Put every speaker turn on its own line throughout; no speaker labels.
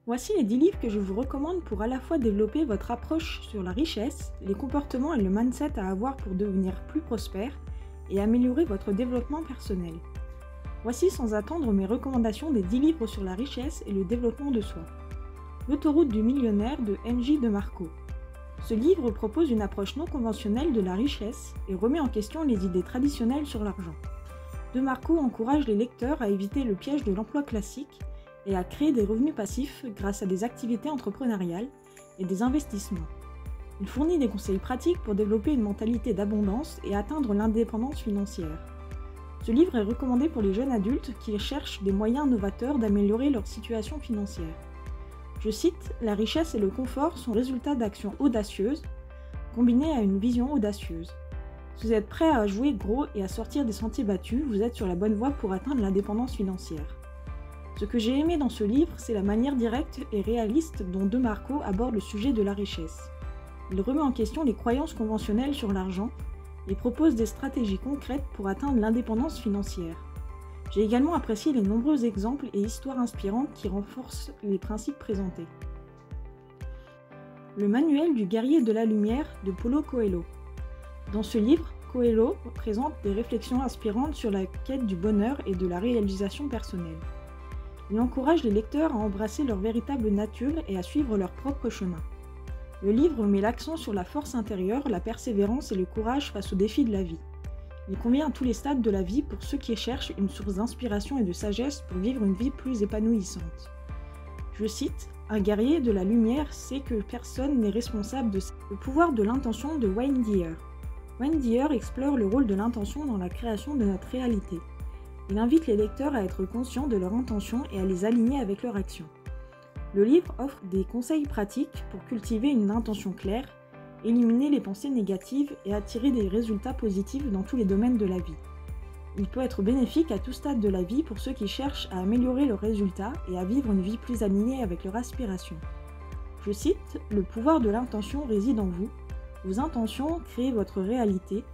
Voici les 10 livres que je vous recommande pour à la fois développer votre approche sur la richesse, les comportements et le mindset à avoir pour devenir plus prospère et améliorer votre développement personnel. Voici sans attendre mes recommandations des 10 livres sur la richesse et le développement de soi. L'autoroute du millionnaire de M.J. DeMarco. Ce livre propose une approche non conventionnelle de la richesse et remet en question les idées traditionnelles sur l'argent. DeMarco encourage les lecteurs à éviter le piège de l'emploi classique et à créer des revenus passifs grâce à des activités entrepreneuriales et des investissements. Il fournit des conseils pratiques pour développer une mentalité d'abondance et atteindre l'indépendance financière. Ce livre est recommandé pour les jeunes adultes qui cherchent des moyens novateurs d'améliorer leur situation financière. Je cite, « La richesse et le confort sont résultats d'actions audacieuses, combinées à une vision audacieuse. Si vous êtes prêt à jouer gros et à sortir des sentiers battus, vous êtes sur la bonne voie pour atteindre l'indépendance financière. » Ce que j'ai aimé dans ce livre, c'est la manière directe et réaliste dont DeMarco aborde le sujet de la richesse. Il remet en question les croyances conventionnelles sur l'argent et propose des stratégies concrètes pour atteindre l'indépendance financière. J'ai également apprécié les nombreux exemples et histoires inspirantes qui renforcent les principes présentés. Le manuel du guerrier de la lumière de Paulo Coelho. Dans ce livre, Coelho présente des réflexions inspirantes sur la quête du bonheur et de la réalisation personnelle. Il encourage les lecteurs à embrasser leur véritable nature et à suivre leur propre chemin. Le livre met l'accent sur la force intérieure, la persévérance et le courage face aux défis de la vie. Il convient à tous les stades de la vie pour ceux qui cherchent une source d'inspiration et de sagesse pour vivre une vie plus épanouissante. Je cite, « Un guerrier de la lumière sait que personne n'est responsable de le pouvoir de l'intention de Wayne Dyer. Wayne Dyer explore le rôle de l'intention dans la création de notre réalité. Il invite les lecteurs à être conscients de leurs intentions et à les aligner avec leurs actions. Le livre offre des conseils pratiques pour cultiver une intention claire, éliminer les pensées négatives et attirer des résultats positifs dans tous les domaines de la vie. Il peut être bénéfique à tout stade de la vie pour ceux qui cherchent à améliorer leurs résultats et à vivre une vie plus alignée avec leurs aspirations. Je cite, « Le pouvoir de l'intention réside en vous. Vos intentions créent votre réalité.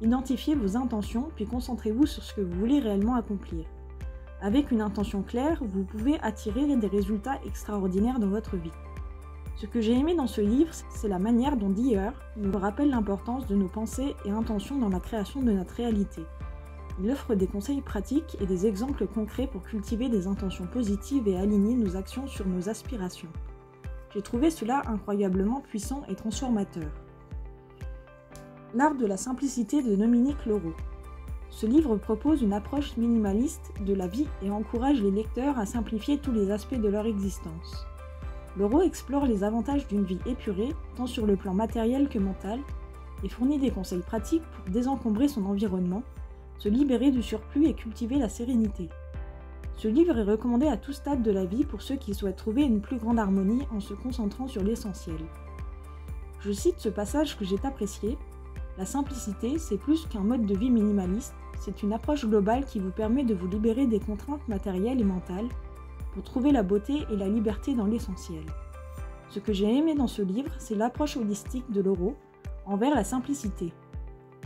Identifiez vos intentions, puis concentrez-vous sur ce que vous voulez réellement accomplir. Avec une intention claire, vous pouvez attirer des résultats extraordinaires dans votre vie. » Ce que j'ai aimé dans ce livre, c'est la manière dont Dyer nous rappelle l'importance de nos pensées et intentions dans la création de notre réalité. Il offre des conseils pratiques et des exemples concrets pour cultiver des intentions positives et aligner nos actions sur nos aspirations. J'ai trouvé cela incroyablement puissant et transformateur. L'art de la simplicité de Dominique Leroux. Ce livre propose une approche minimaliste de la vie et encourage les lecteurs à simplifier tous les aspects de leur existence. Leroux explore les avantages d'une vie épurée, tant sur le plan matériel que mental, et fournit des conseils pratiques pour désencombrer son environnement, se libérer du surplus et cultiver la sérénité. Ce livre est recommandé à tout stade de la vie pour ceux qui souhaitent trouver une plus grande harmonie en se concentrant sur l'essentiel. Je cite ce passage que j'ai apprécié. La simplicité, c'est plus qu'un mode de vie minimaliste, c'est une approche globale qui vous permet de vous libérer des contraintes matérielles et mentales pour trouver la beauté et la liberté dans l'essentiel. Ce que j'ai aimé dans ce livre, c'est l'approche holistique de Leroux envers la simplicité.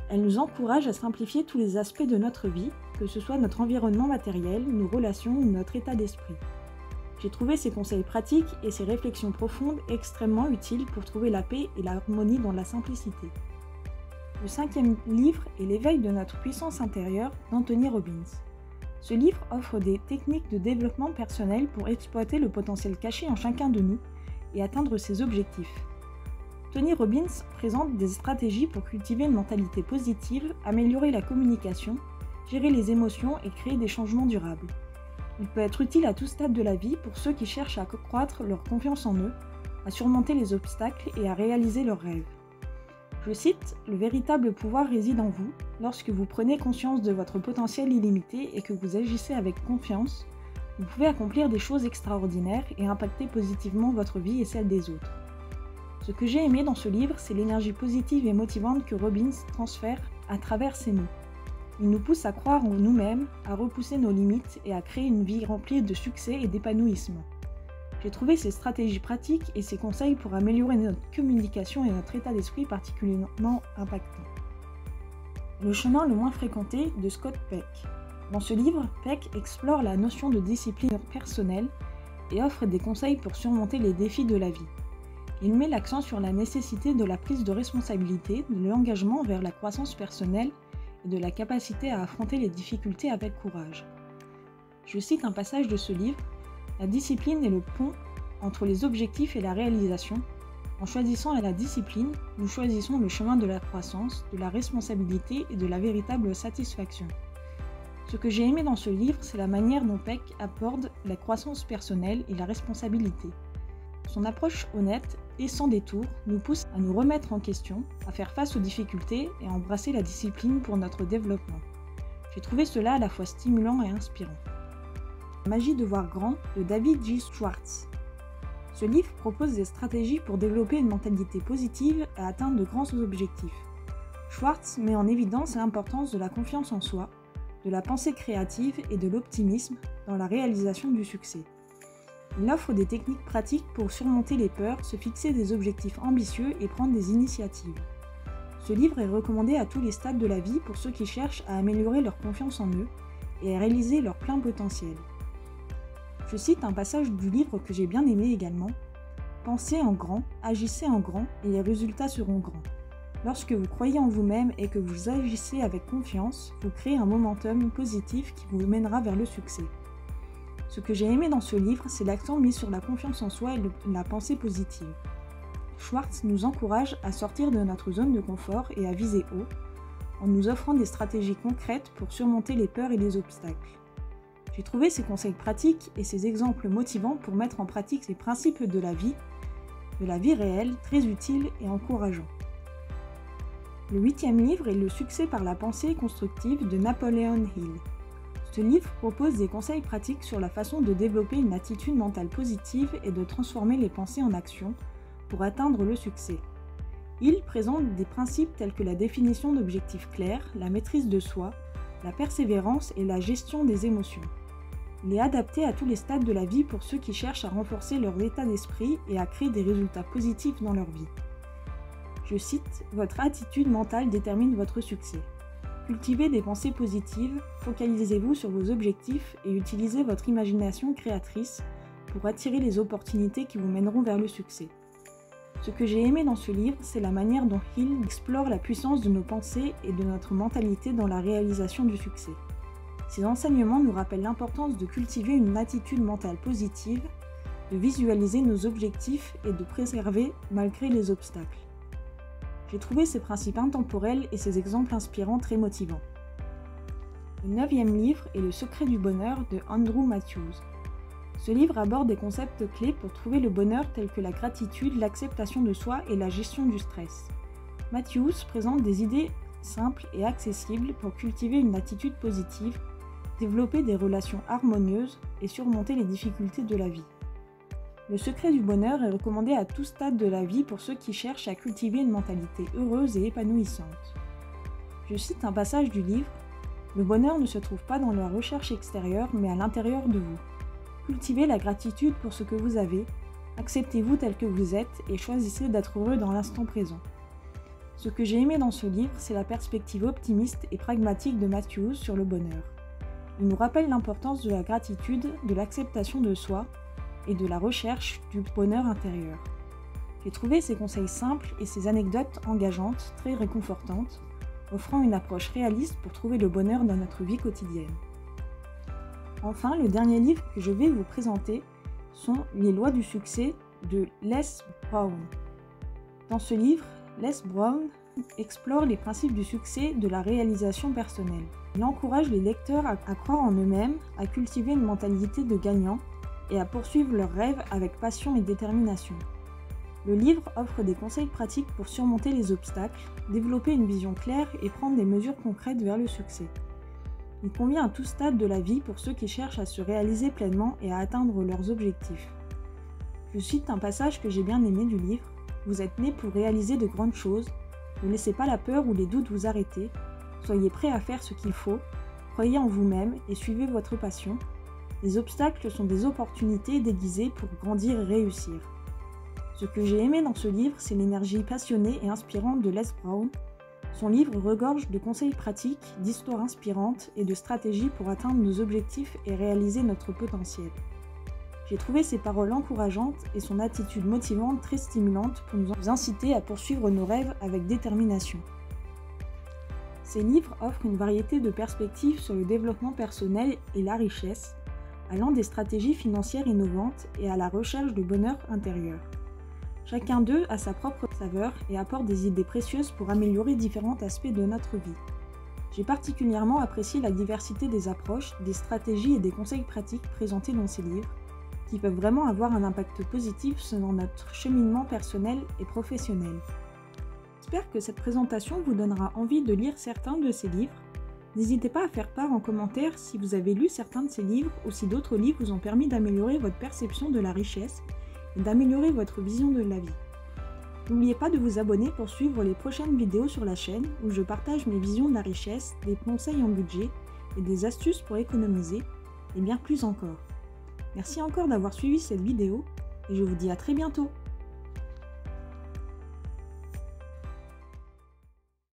Elle nous encourage à simplifier tous les aspects de notre vie, que ce soit notre environnement matériel, nos relations ou notre état d'esprit. J'ai trouvé ces conseils pratiques et ces réflexions profondes extrêmement utiles pour trouver la paix et l'harmonie dans la simplicité. Le 5e livre est L'éveil de notre puissance intérieure d'Anthony Robbins. Ce livre offre des techniques de développement personnel pour exploiter le potentiel caché en chacun de nous et atteindre ses objectifs. Tony Robbins présente des stratégies pour cultiver une mentalité positive, améliorer la communication, gérer les émotions et créer des changements durables. Il peut être utile à tout stade de la vie pour ceux qui cherchent à accroître leur confiance en eux, à surmonter les obstacles et à réaliser leurs rêves. Je cite, « Le véritable pouvoir réside en vous. Lorsque vous prenez conscience de votre potentiel illimité et que vous agissez avec confiance, vous pouvez accomplir des choses extraordinaires et impacter positivement votre vie et celle des autres. » Ce que j'ai aimé dans ce livre, c'est l'énergie positive et motivante que Robbins transfère à travers ses mots. Il nous pousse à croire en nous-mêmes, à repousser nos limites et à créer une vie remplie de succès et d'épanouissement. J'ai trouvé ces stratégies pratiques et ces conseils pour améliorer notre communication et notre état d'esprit particulièrement impactants. Le chemin le moins fréquenté de Scott Peck. Dans ce livre, Peck explore la notion de discipline personnelle et offre des conseils pour surmonter les défis de la vie. Il met l'accent sur la nécessité de la prise de responsabilité, de l'engagement vers la croissance personnelle et de la capacité à affronter les difficultés avec courage. Je cite un passage de ce livre: « La discipline est le pont entre les objectifs et la réalisation. En choisissant la discipline, nous choisissons le chemin de la croissance, de la responsabilité et de la véritable satisfaction. » Ce que j'ai aimé dans ce livre, c'est la manière dont Peck aborde la croissance personnelle et la responsabilité. Son approche honnête et sans détour nous pousse à nous remettre en question, à faire face aux difficultés et à embrasser la discipline pour notre développement. J'ai trouvé cela à la fois stimulant et inspirant. La magie de voir grand de David J. Schwartz. Ce livre propose des stratégies pour développer une mentalité positive et atteindre de grands objectifs. Schwartz met en évidence l'importance de la confiance en soi, de la pensée créative et de l'optimisme dans la réalisation du succès. Il offre des techniques pratiques pour surmonter les peurs, se fixer des objectifs ambitieux et prendre des initiatives. Ce livre est recommandé à tous les stades de la vie pour ceux qui cherchent à améliorer leur confiance en eux et à réaliser leur plein potentiel. Je cite un passage du livre que j'ai bien aimé également: « Pensez en grand, agissez en grand et les résultats seront grands. Lorsque vous croyez en vous-même et que vous agissez avec confiance, vous créez un momentum positif qui vous mènera vers le succès. » Ce que j'ai aimé dans ce livre, c'est l'accent mis sur la confiance en soi et la pensée positive. Schwartz nous encourage à sortir de notre zone de confort et à viser haut, en nous offrant des stratégies concrètes pour surmonter les peurs et les obstacles. J'ai trouvé ces conseils pratiques et ces exemples motivants pour mettre en pratique les principes de la vie réelle, très utiles et encourageants. Le 8e livre est Le succès par la pensée constructive de Napoleon Hill. Ce livre propose des conseils pratiques sur la façon de développer une attitude mentale positive et de transformer les pensées en action pour atteindre le succès. Hill présente des principes tels que la définition d'objectifs clairs, la maîtrise de soi, la persévérance et la gestion des émotions. Il est adapté à tous les stades de la vie pour ceux qui cherchent à renforcer leur état d'esprit et à créer des résultats positifs dans leur vie. Je cite: « Votre attitude mentale détermine votre succès. Cultivez des pensées positives, focalisez-vous sur vos objectifs et utilisez votre imagination créatrice pour attirer les opportunités qui vous mèneront vers le succès. » Ce que j'ai aimé dans ce livre, c'est la manière dont Hill explore la puissance de nos pensées et de notre mentalité dans la réalisation du succès. Ces enseignements nous rappellent l'importance de cultiver une attitude mentale positive, de visualiser nos objectifs et de préserver malgré les obstacles. J'ai trouvé ces principes intemporels et ces exemples inspirants très motivants. Le 9e livre est Le secret du bonheur de Andrew Matthews. Ce livre aborde des concepts clés pour trouver le bonheur tels que la gratitude, l'acceptation de soi et la gestion du stress. Matthews présente des idées simples et accessibles pour cultiver une attitude positive, développer des relations harmonieuses et surmonter les difficultés de la vie. Le secret du bonheur est recommandé à tout stade de la vie pour ceux qui cherchent à cultiver une mentalité heureuse et épanouissante. Je cite un passage du livre: « Le bonheur ne se trouve pas dans la recherche extérieure, mais à l'intérieur de vous. Cultivez la gratitude pour ce que vous avez, acceptez-vous tel que vous êtes et choisissez d'être heureux dans l'instant présent. » Ce que j'ai aimé dans ce livre, c'est la perspective optimiste et pragmatique de Matthews sur le bonheur. Il nous rappelle l'importance de la gratitude, de l'acceptation de soi et de la recherche du bonheur intérieur. J'ai trouvé ces conseils simples et ces anecdotes engageantes très réconfortantes, offrant une approche réaliste pour trouver le bonheur dans notre vie quotidienne. Enfin, le dernier livre que je vais vous présenter sont Les lois du succès de Les Brown. Dans ce livre, Les Brown explore les principes du succès de la réalisation personnelle. Il encourage les lecteurs à croire en eux-mêmes, à cultiver une mentalité de gagnant et à poursuivre leurs rêves avec passion et détermination. Le livre offre des conseils pratiques pour surmonter les obstacles, développer une vision claire et prendre des mesures concrètes vers le succès. Il convient à tout stade de la vie pour ceux qui cherchent à se réaliser pleinement et à atteindre leurs objectifs. Je cite un passage que j'ai bien aimé du livre: « Vous êtes nés pour réaliser de grandes choses, ne laissez pas la peur ou les doutes vous arrêter, soyez prêts à faire ce qu'il faut, croyez en vous-même et suivez votre passion. Les obstacles sont des opportunités déguisées pour grandir et réussir. » Ce que j'ai aimé dans ce livre, c'est l'énergie passionnée et inspirante de Les Brown. Son livre regorge de conseils pratiques, d'histoires inspirantes et de stratégies pour atteindre nos objectifs et réaliser notre potentiel. J'ai trouvé ses paroles encourageantes et son attitude motivante très stimulante pour nous inciter à poursuivre nos rêves avec détermination. Ces livres offrent une variété de perspectives sur le développement personnel et la richesse, allant des stratégies financières innovantes et à la recherche de bonheur intérieur. Chacun d'eux a sa propre saveur et apporte des idées précieuses pour améliorer différents aspects de notre vie. J'ai particulièrement apprécié la diversité des approches, des stratégies et des conseils pratiques présentés dans ces livres, qui peuvent vraiment avoir un impact positif sur notre cheminement personnel et professionnel. J'espère que cette présentation vous donnera envie de lire certains de ces livres. N'hésitez pas à faire part en commentaire si vous avez lu certains de ces livres ou si d'autres livres vous ont permis d'améliorer votre perception de la richesse et d'améliorer votre vision de la vie. N'oubliez pas de vous abonner pour suivre les prochaines vidéos sur la chaîne où je partage mes visions de la richesse, des conseils en budget et des astuces pour économiser, et bien plus encore. Merci encore d'avoir suivi cette vidéo et je vous dis à très bientôt.